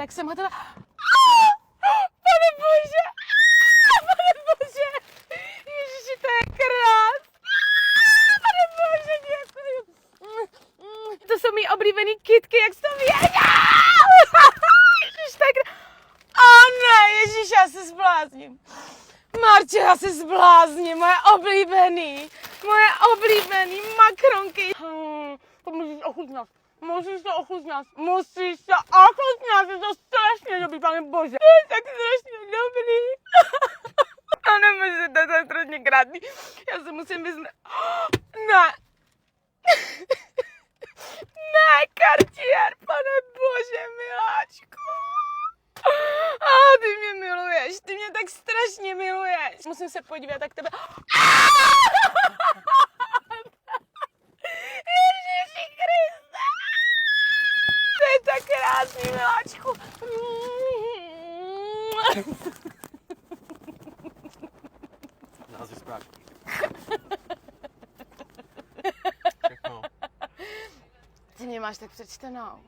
tak jsem hotová. Pane bože! Pane bože! Ježiši, to je krás! Pane bože, děkuji! To jsou mý oblíbený kytky, jak jsi to věděl! Ježiš, to je krás! O ne, ježiš, já se zblázním. Marče, já se zblázním, moje oblíbený makronky. To musíš ochutnat. Musíš to ochutnat, je to strašně dobrý, pane bože. To je tak strašně dobrý. A nemůžu, to je strašně krásný. Já se musím vyznat. Ne. Ne, Cartier, pane bože, miláčku. Ty mě miluješ, ty mě tak strašně miluješ. Musím se podívat, jak tebe... Ježiši Kriste. To je tak krásný, miláčku. Název správný. Ty mě máš tak přečtenou.